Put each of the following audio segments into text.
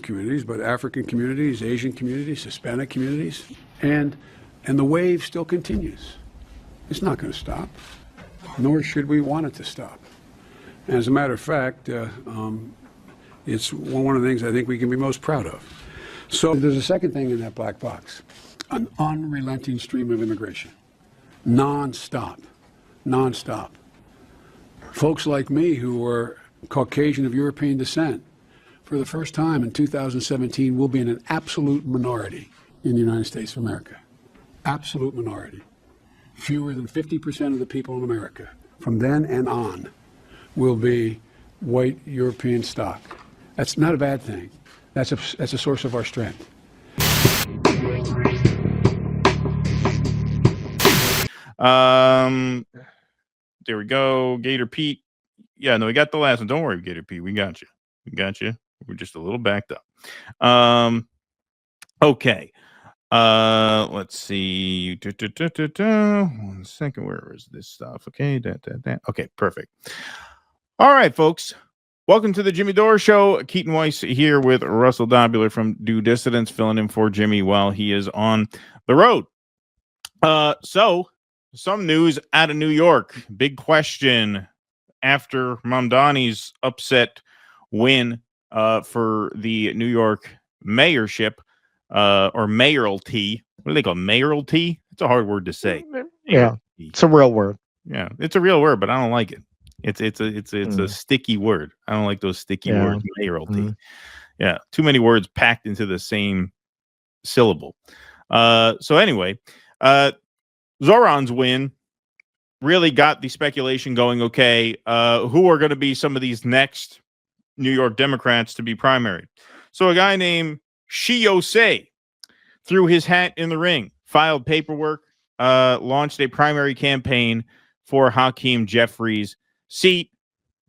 communities, but African communities, Asian communities, Hispanic communities, and the wave still continues. It's not going to stop, nor should we want it to stop. And as a matter of fact, it's one of the things I think we can be most proud of. So there's a second thing in that black box, an unrelenting stream of immigration, nonstop. Folks like me who are Caucasian of European descent, for the first time in 2017, will be in an absolute minority in the United States of America. Absolute minority. Fewer than 50% of the people in America from then and on will be white European stock. That's not a bad thing. That's a source of our strength. There we go. Gator Pete. Yeah, no, we got the last one. Don't worry, Gator Pete. We got you. We're just a little backed up. Okay. Let's see. 1 second. Where is this stuff? Okay. Okay, perfect. All right, folks. Welcome to the Jimmy Dore Show. Keaton Weiss here with Russell Dobular from Due Dissidents, filling in for Jimmy while he is on the road. So some news out of New York. Big question after Mamdani's upset win for the New York mayorship or mayoralty. What do they call it? Mayoralty? It's a hard word to say. Yeah, it's a real word. Yeah, it's a real word, but I don't like it. It's a sticky word. I don't like those sticky words. Mayoralty. Yeah, too many words packed into the same syllable. So anyway, Zoran's win really got the speculation going. Okay, who are going to be some of these next New York Democrats to be primaried? So a guy named Shiose threw his hat in the ring, filed paperwork, launched a primary campaign for Hakeem Jeffries' seat.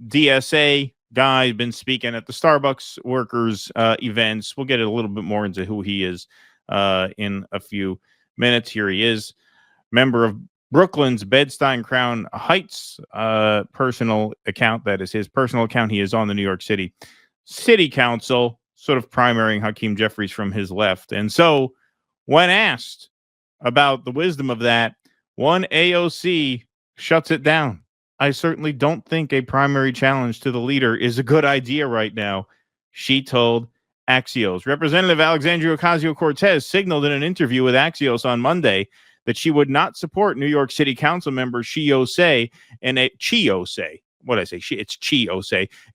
DSA guy, been speaking at the Starbucks workers events. We'll get a little bit more into who he is in a few minutes. Here he is, member of Brooklyn's Bed-Stuy Crown Heights personal account. That is his personal account. He is on the New York City Council, sort of primarying Hakeem Jeffries from his left. And so when asked about the wisdom of that, one AOC shuts it down. I certainly don't think a primary challenge to the leader is a good idea right now, she told Axios. Representative Alexandria Ocasio-Cortez signaled in an interview with Axios on Monday that she would not support New York City Council member Chiose in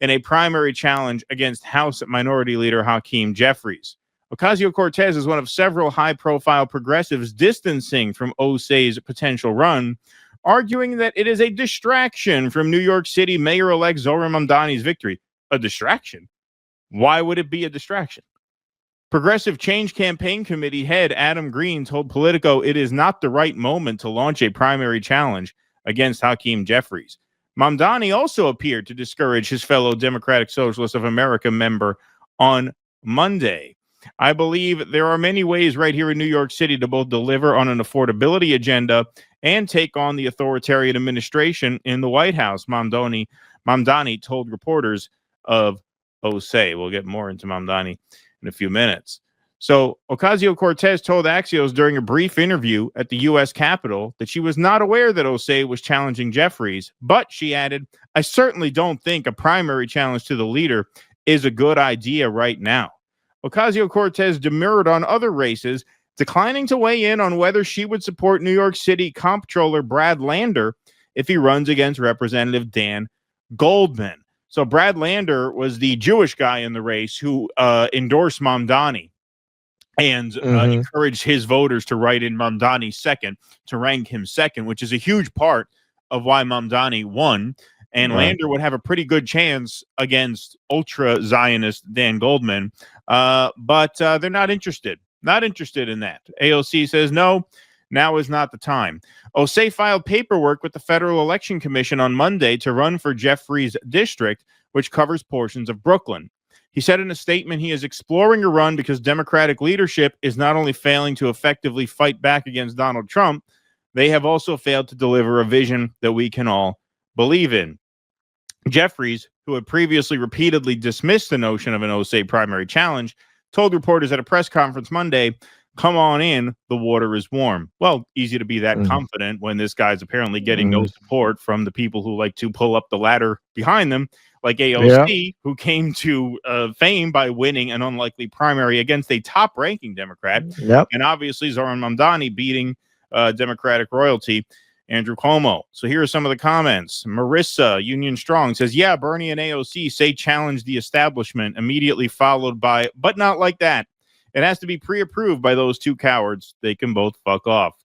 a primary challenge against House Minority Leader Hakeem Jeffries. Ocasio-Cortez is one of several high-profile progressives distancing from Osei's potential run, arguing that it is a distraction from New York City Mayor-elect Zohran Mamdani's victory. A distraction? Why would it be a distraction? Progressive Change Campaign Committee head Adam Green told Politico it is not the right moment to launch a primary challenge against Hakeem Jeffries. Mamdani also appeared to discourage his fellow Democratic Socialists of America member on Monday. I believe there are many ways right here in New York City to both deliver on an affordability agenda and take on the authoritarian administration in the White House, Mamdani told reporters of Osei. We'll get more into Mamdani in a few minutes. So Ocasio-Cortez told Axios during a brief interview at the U.S. Capitol that she was not aware that Osei was challenging Jeffries, but she added, I certainly don't think a primary challenge to the leader is a good idea right now. Ocasio-Cortez demurred on other races, declining to weigh in on whether she would support New York City Comptroller Brad Lander if he runs against Representative Dan Goldman. So Brad Lander was the Jewish guy in the race who endorsed Mamdani and encouraged his voters to write in Mamdani second, to rank him second, which is a huge part of why Mamdani won. And Lander would have a pretty good chance against ultra-Zionist Dan Goldman, but they're not interested. Not interested in that. AOC says, no, now is not the time. Osei filed paperwork with the Federal Election Commission on Monday to run for Jeffries' district, which covers portions of Brooklyn. He said in a statement he is exploring a run because Democratic leadership is not only failing to effectively fight back against Donald Trump, they have also failed to deliver a vision that we can all believe in. Jeffries, who had previously repeatedly dismissed the notion of an Osei primary challenge, told reporters at a press conference Monday, "Come on in, the water is warm." Well, easy to be that confident when this guy's apparently getting no support from the people who like to pull up the ladder behind them, like AOC, who came to fame by winning an unlikely primary against a top-ranking Democrat, and obviously Zoran Mamdani beating Democratic royalty, Andrew Cuomo. So here are some of the comments. Marissa, Union Strong, says, yeah, Bernie and AOC say challenge the establishment, immediately followed by, but not like that. It has to be pre-approved by those two cowards. They can both fuck off.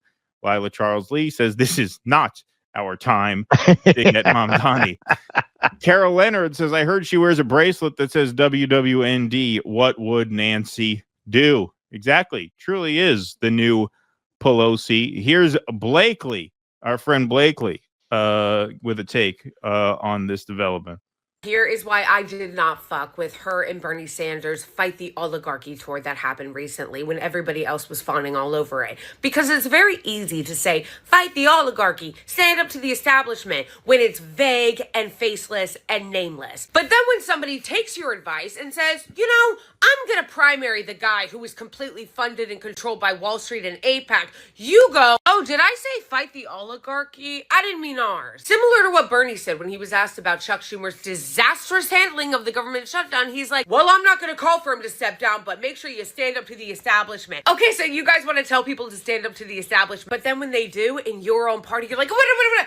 Lila Charles Lee says, this is not our time to get Mamdani. Carol Leonard says, I heard she wears a bracelet that says WWND. What would Nancy do? Exactly. Truly is the new Pelosi. Here's Blakely, our friend Blakely, with a take on this development. Here is why I did not fuck with her and Bernie Sanders fight the oligarchy tour that happened recently when everybody else was fawning all over it. Because it's very easy to say, fight the oligarchy, stand up to the establishment, when it's vague and faceless and nameless. But then when somebody takes your advice and says, you know, I'm going to primary the guy who is completely funded and controlled by Wall Street and AIPAC, you go, oh, did I say fight the oligarchy? I didn't mean ours. Similar to what Bernie said when he was asked about Chuck Schumer's disastrous handling of the government shutdown. He's like, well, I'm not going to call for him to step down, but make sure you stand up to the establishment. Okay, so you guys want to tell people to stand up to the establishment, but then when they do in your own party, you're like, what?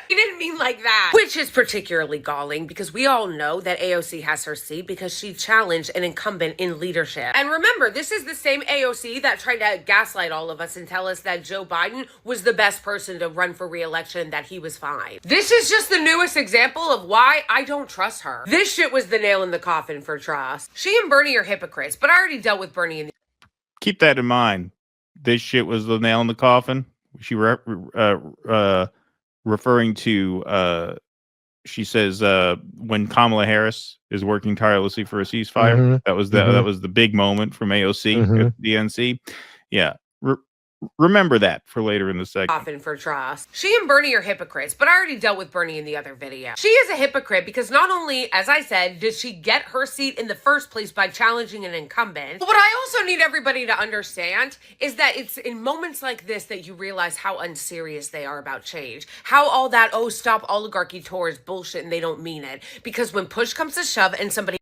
You didn't mean like that. Which is particularly galling because we all know that AOC has her seat because she challenged an incumbent in leadership. And remember, this is the same AOC that tried to gaslight all of us and tell us that Joe Biden was the best person to run for re-election, that he was fine. This is just the newest example of why I don't trust her. This shit was the nail in the coffin for trust. She and Bernie are hypocrites, but I already dealt with Bernie in the... Keep that in mind. This shit was the nail in the coffin. She referring to she says when Kamala Harris is working tirelessly for a ceasefire. That was the big moment from AOC at the DNC. Yeah. Remember that for later in the segment. Often for trust. She and Bernie are hypocrites, but I already dealt with Bernie in the other video. She is a hypocrite because not only, as I said, did she get her seat in the first place by challenging an incumbent, but what I also need everybody to understand is that it's in moments like this that you realize how unserious they are about change. How all that, oh, stop oligarchy tour is bullshit and they don't mean it. Because when push comes to shove and somebody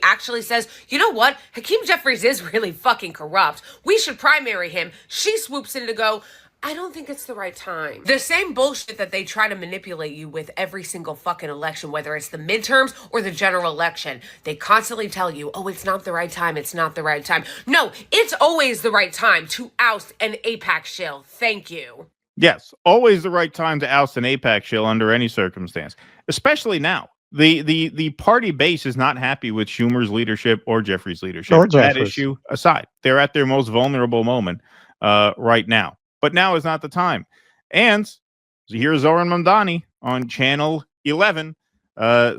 actually says, you know what, Hakeem Jeffries is really fucking corrupt, we should primary him, she swoops in to go, I don't think it's the right time. The same bullshit that they try to manipulate you with every single fucking election, whether it's the midterms or the general election. They constantly tell you, oh, it's not the right time, it's not the right time. No, it's always the right time to oust an AIPAC shill. Thank you. Yes, always the right time to oust an AIPAC shill under any circumstance, especially now. The party base is not happy with Schumer's leadership or Jeffries' leadership. That issue aside, they're at their most vulnerable moment right now. But now is not the time. And here's Zoran Mamdani on Channel 11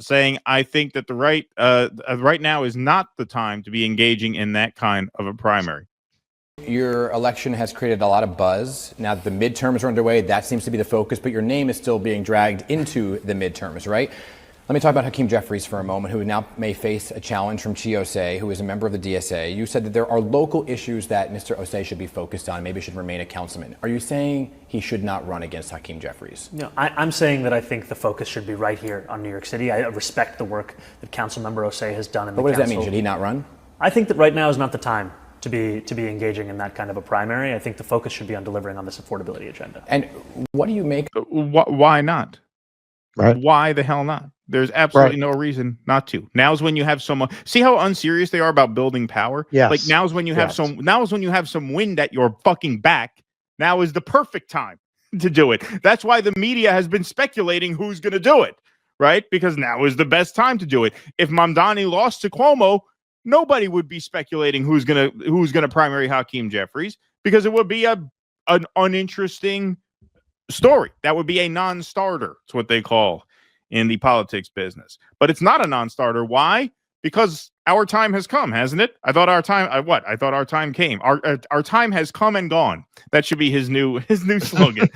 saying, I think that the right now is not the time to be engaging in that kind of a primary. Your election has created a lot of buzz. Now that the midterms are underway, that seems to be the focus, but your name is still being dragged into the midterms, right? Let me talk about Hakeem Jeffries for a moment, who now may face a challenge from Chi Osei, who is a member of the DSA. You said that there are local issues that Mr. Osei should be focused on, maybe should remain a councilman. Are you saying he should not run against Hakeem Jeffries? No, I'm saying that I think the focus should be right here on New York City. I respect the work that Councilmember Osei has done in the council. But what does that mean? Should he not run? I think that right now is not the time to be engaging in that kind of a primary. I think the focus should be on delivering on this affordability agenda. And what do you make? Why not? Right. Why the hell not? There's absolutely no reason not to. Now's when you have someone. See how unserious they are about building power? Yes. Like now's when you have some wind at your fucking back. Now is the perfect time to do it. That's why the media has been speculating who's going to do it, right? Because now is the best time to do it. If Mamdani lost to Cuomo, nobody would be speculating who's gonna primary Hakeem Jeffries, because it would be an uninteresting story. That would be a non-starter. It's what they call in the politics business. But it's not a non-starter. Why? because our time has come, hasn't it? I thought our time. I thought our time came. Our time has come and gone. That should be his new slogan.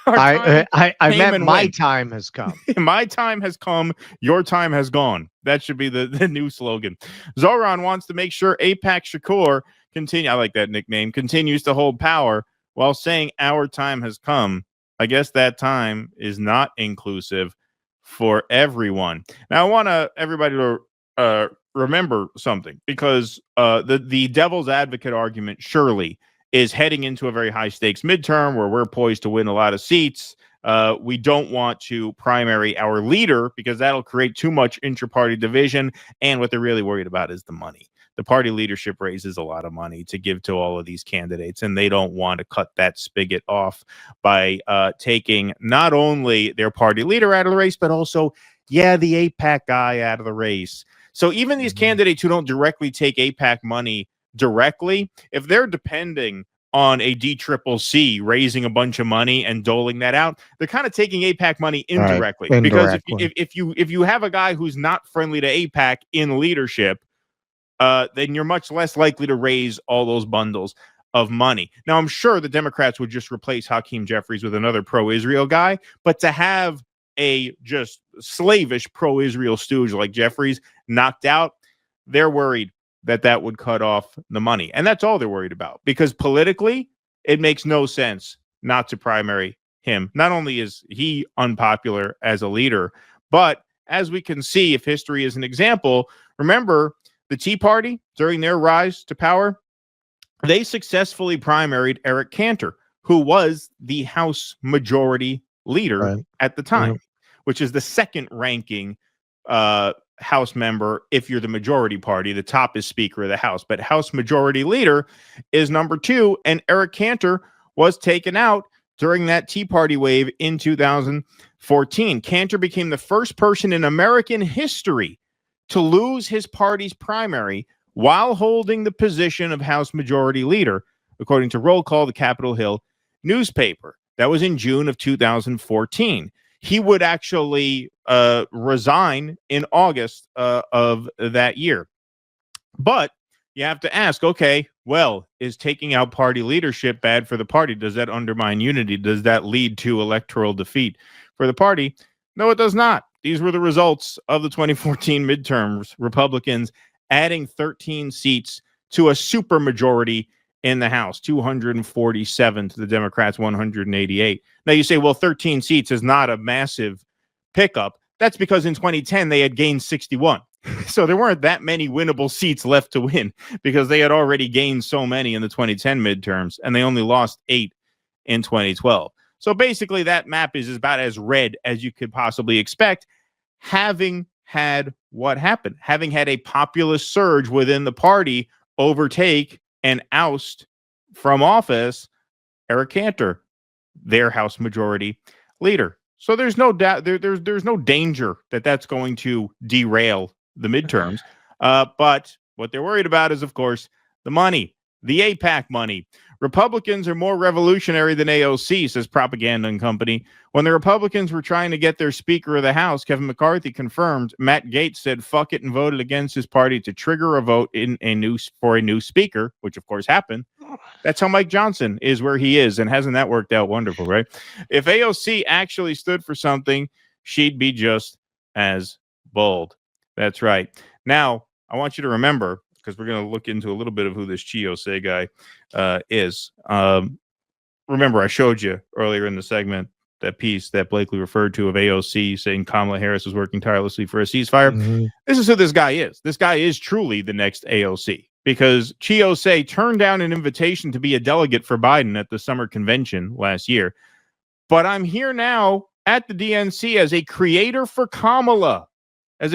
I meant and my went. time has come. My time has come. Your time has gone. That should be the new slogan. Zoran wants to make sure AIPAC Shakur I like that nickname. Continues to hold power while saying our time has come. I guess that time is not inclusive for everyone. Now, I want everybody to remember something, because the devil's advocate argument surely is heading into a very high stakes midterm where we're poised to win a lot of seats. We don't want to primary our leader because that'll create too much inter-party division. And what they're really worried about is the money. The party leadership raises a lot of money to give to all of these candidates, and they don't want to cut that spigot off by taking not only their party leader out of the race, but also, the AIPAC guy out of the race. So even these candidates who don't directly take AIPAC money directly, if they're depending on a DCCC raising a bunch of money and doling that out, they're kind of taking AIPAC money indirectly. Right. Because if you have a guy who's not friendly to AIPAC in leadership, then you're much less likely to raise all those bundles of money. Now, I'm sure the Democrats would just replace Hakeem Jeffries with another pro-Israel guy, but to have a just slavish pro-Israel stooge like Jeffries knocked out, they're worried that would cut off the money. And that's all they're worried about, because politically, it makes no sense not to primary him. Not only is he unpopular as a leader, but as we can see, if history is an example, remember, the Tea Party, during their rise to power, they successfully primaried Eric Cantor, who was the House Majority Leader at the time, which is the second ranking House member if you're the majority party. The top is Speaker of the House, but House Majority Leader is number 2, and Eric Cantor was taken out during that Tea Party wave in 2014. Cantor became the first person in American history to lose his party's primary while holding the position of House Majority Leader, according to Roll Call, the Capitol Hill newspaper. That was in June of 2014. He would actually resign in August of that year. But you have to ask, okay, well, is taking out party leadership bad for the party? Does that undermine unity? Does that lead to electoral defeat for the party? No, it does not. These were the results of the 2014 midterms. Republicans adding 13 seats to a supermajority in the House, 247 to the Democrats, 188. Now you say, well, 13 seats is not a massive pickup. That's because in 2010, they had gained 61. So there weren't that many winnable seats left to win because they had already gained so many in the 2010 midterms, and they only lost 8 in 2012. So basically that map is about as red as you could possibly expect, having had what happened, having had a populist surge within the party overtake and oust from office Eric Cantor, their House Majority Leader. So there's no doubt, there's no danger that that's going to derail the midterms. But what they're worried about is, of course, the money, the AIPAC money. Republicans are more revolutionary than AOC, says Propaganda and Company. When the Republicans were trying to get their Speaker of the House, Kevin McCarthy confirmed Matt Gaetz said fuck it and voted against his party to trigger a vote for a new speaker, which of course happened. That's how Mike Johnson is where he is, and hasn't that worked out wonderful, right? If AOC actually stood for something, she'd be just as bold. That's right. Now, I want you to remember, because we're going to look into a little bit of who this Chiose guy is. Remember, I showed you earlier in the segment that piece that Blakely referred to of AOC saying Kamala Harris was working tirelessly for a ceasefire. Mm-hmm. This is who this guy is. This guy is truly the next AOC, because Chiose turned down an invitation to be a delegate for Biden at the summer convention last year. But I'm here now at the DNC as a creator for Kamala. So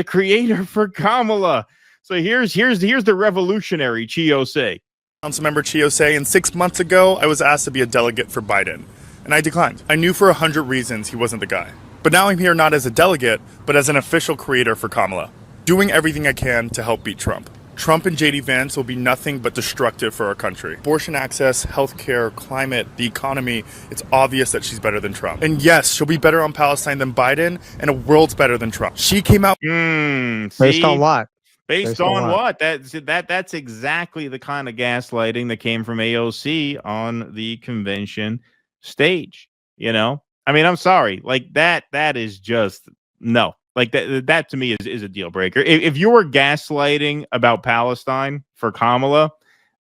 here's the revolutionary Chiose. Councilmember Chiose, and 6 months ago, I was asked to be a delegate for Biden, and I declined. I knew for 100 reasons he wasn't the guy. But now I'm here not as a delegate, but as an official creator for Kamala, doing everything I can to help beat Trump. Trump and J.D. Vance will be nothing but destructive for our country. Abortion access, healthcare, climate, the economy, it's obvious that she's better than Trump. And yes, she'll be better on Palestine than Biden, and a world's better than Trump. She came out... Based on what? Based on what? That's exactly the kind of gaslighting that came from AOC on the convention stage. You know, I mean, I'm sorry, like that is just no. Like that to me is a deal breaker. If you were gaslighting about Palestine for Kamala,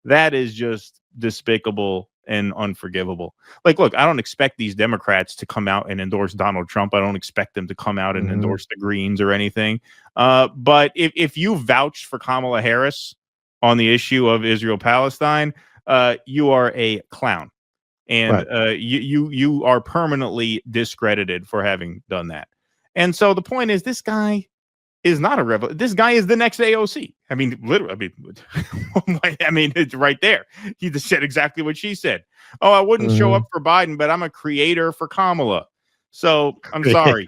that is just despicable and unforgivable. Like, look, I don't expect these Democrats to come out and endorse Donald Trump. I don't expect them to come out and endorse the Greens or anything. But if you vouched for Kamala Harris on the issue of Israel-Palestine, you are a clown. And you are permanently discredited for having done that. And so the point is, this guy is not a rebel. This guy is the next AOC. I mean, literally. I mean, it's right there. He just said exactly what she said. Oh, I wouldn't show up for Biden, but I'm a creator for Kamala. So I'm sorry.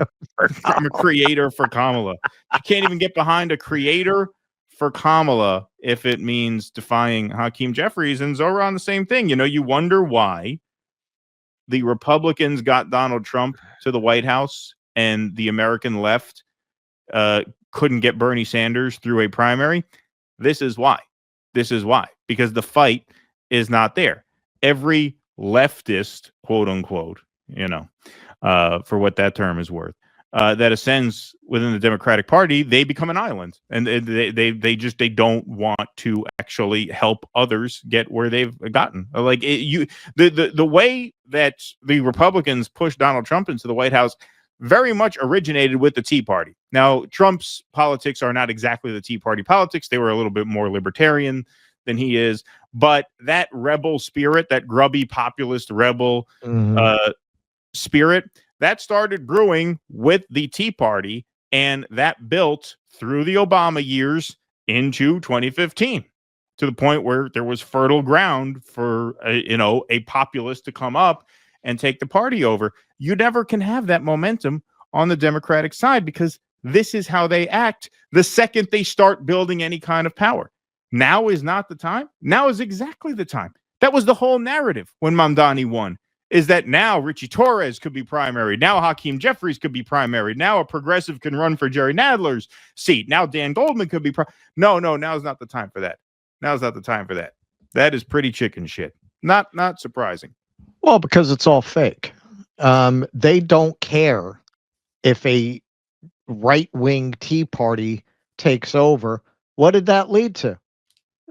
I'm a creator for Kamala. You can't even get behind a creator for Kamala if it means defying Hakeem Jeffries and Zora on the same thing. You know, you wonder why the Republicans got Donald Trump to the White House and the American left couldn't get Bernie Sanders through a primary. This is why. Because the fight is not there. Every leftist, quote unquote, you know, for what that term is worth, that ascends within the Democratic Party, they become an island, and they don't want to actually help others get where they've gotten. Like the way that the Republicans pushed Donald Trump into the White House very much originated with the Tea Party. Now, Trump's politics are not exactly the Tea Party politics. They were a little bit more libertarian than he is, but that rebel spirit, that grubby populist rebel spirit, that started brewing with the Tea Party, and that built through the Obama years into 2015 to the point where there was fertile ground for a populist to come up and take the party over. You never can have that momentum on the Democratic side because this is how they act the second they start building any kind of power. Now is not the time. Now is exactly the time. That was the whole narrative when Mamdani won, is that now Richie Torres could be primary. Now Hakeem Jeffries could be primary. Now a progressive can run for Jerry Nadler's seat. Now Dan Goldman could be No, now's not the time for that. Now's not the time for that. That is pretty chicken shit. Not surprising. Well, because it's all fake. They don't care if a right-wing Tea Party takes over. What did that lead to?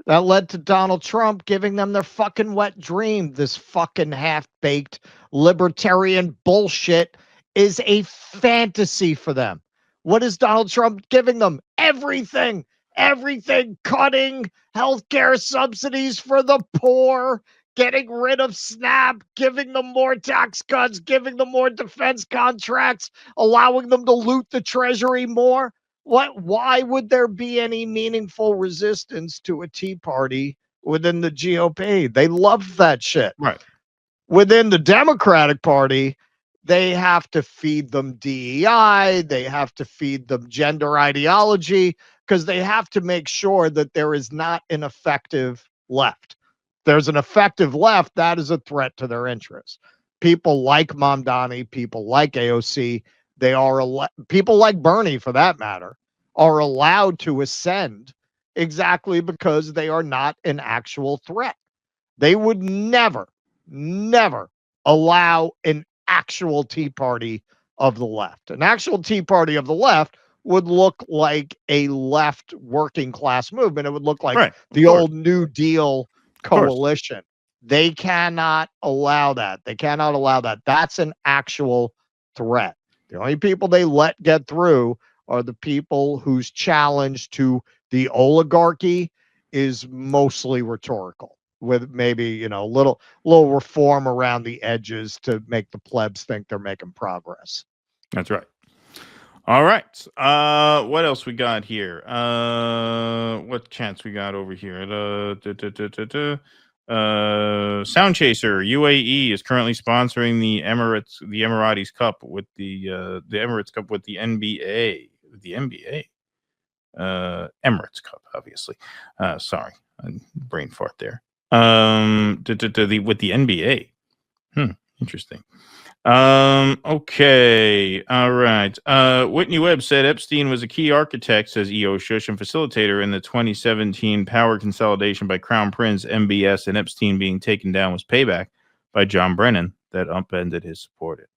That led to Donald Trump giving them their fucking wet dream. This fucking half-baked libertarian bullshit is a fantasy for them. What is Donald Trump giving them? Everything. Everything. Cutting healthcare subsidies for the poor, getting rid of SNAP, giving them more tax cuts, giving them more defense contracts, allowing them to loot the treasury more. Why would there be any meaningful resistance to a Tea Party within the GOP? They love that shit. Right. Within the Democratic Party, they have to feed them DEI, they have to feed them gender ideology, because they have to make sure that there is not an effective left. There's an effective left, that is a threat to their interests. People like Mamdani, people like AOC, they are people like Bernie, for that matter, are allowed to ascend exactly because they are not an actual threat. They would never allow an actual Tea Party of the left. An actual Tea Party of the left would look like a left working class movement. It would look like the old New Deal coalition. They cannot allow that. They cannot allow that. That's an actual threat. The only people they let get through are the people whose challenge to the oligarchy is mostly rhetorical, with maybe, a little reform around the edges to make the plebs think they're making progress. That's right. All right. What else we got here? What chance we got over here? Sound Chaser UAE is currently sponsoring the Emiratis Cup with the Emirates Cup with the NBA. Emirates Cup, obviously. Sorry, brain fart there. With the NBA. Interesting. Okay. All right. Whitney Webb said Epstein was a key architect, says E.O. Shush, and facilitator in the 2017 power consolidation by Crown Prince, MBS, and Epstein being taken down was payback by John Brennan that upended his support.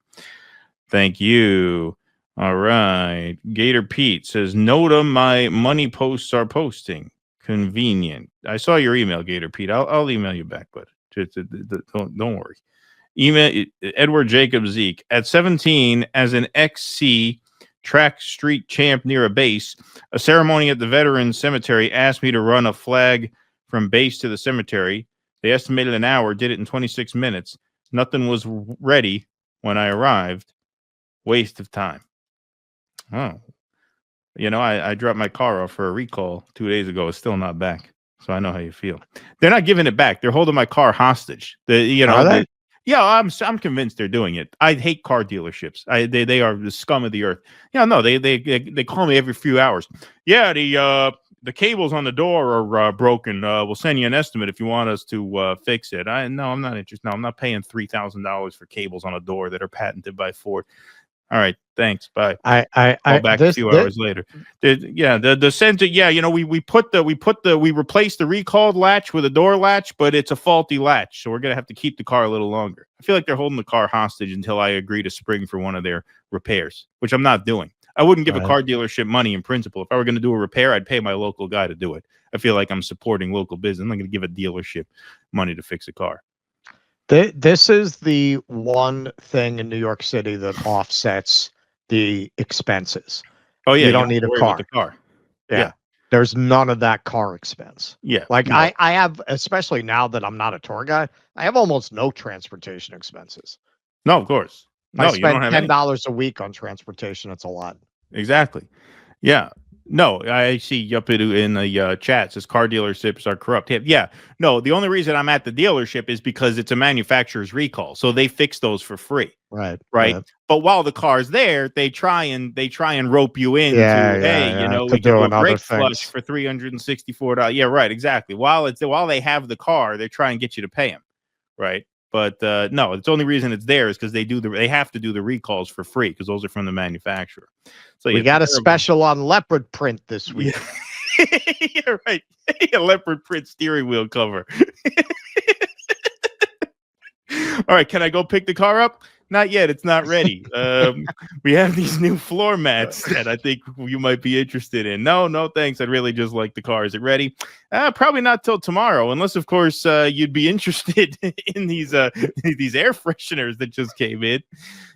Thank you. All right. Gator Pete says, Nota, my money posts are posting. Convenient. I saw your email, Gator Pete. I'll email you back, but don't worry. Email Edward Jacob Zeke at 17 as an XC track street champ near a base. A ceremony at the Veterans Cemetery asked me to run a flag from base to the cemetery. They estimated an hour, did it in 26 minutes. Nothing was ready when I arrived. Waste of time. Oh, you know, I dropped my car off for a recall 2 days ago. It's still not back. So I know how you feel. They're not giving it back. They're holding my car hostage. Yeah, I'm convinced they're doing it. I hate car dealerships. They are the scum of the earth. Yeah, no, they call me every few hours. Yeah, the cables on the door are broken. We'll send you an estimate if you want us to fix it. No, I'm not interested. No, I'm not paying $3,000 for cables on a door that are patented by Ford. All right, thanks. Bye. Call back a few hours later. The center. Yeah, you know, we replaced the recalled latch with a door latch, but it's a faulty latch, so we're gonna have to keep the car a little longer. I feel like they're holding the car hostage until I agree to spring for one of their repairs, which I'm not doing. I wouldn't give a car dealership money in principle. If I were going to do a repair, I'd pay my local guy to do it. I feel like I'm supporting local business. I'm not going to give a dealership money to fix a car. This is the one thing in New York City that offsets the expenses. Oh yeah, you don't need a car. The car. Yeah. There's none of that car expense. Yeah. Like I have, especially now that I'm not a tour guide, I have almost no transportation expenses. No, of course. No, I spend $10 $10 a week on transportation. It's a lot. Exactly. Yeah. No, I see up in the chat says car dealerships are corrupt. Yeah. No, the only reason I'm at the dealership is because it's a manufacturer's recall. So they fix those for free. Right. Right. Yeah. But while the car's there, they try and rope you in you know, we do a brake flush for $364. Yeah, right. Exactly. While they have the car, they try and get you to pay them. Right. But no, it's the only reason it's there is because they have to do the recalls for free because those are from the manufacturer. So we got a special on leopard print this week. Yeah, right. A leopard print steering wheel cover. All right, can I go pick the car up? Not yet. It's not ready. We have these new floor mats that I think you might be interested in. No, thanks. I'd really just like the car. Is it ready? Probably not till tomorrow, unless, of course, you'd be interested in these air fresheners that just came in.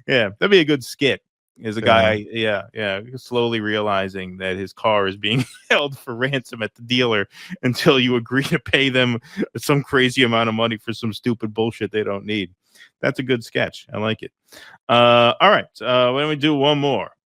Yeah, that'd be a good skit. Is a guy, slowly realizing that his car is being held for ransom at the dealer until you agree to pay them some crazy amount of money for some stupid bullshit they don't need. That's a good sketch. I like it. All right. Why don't we do one more?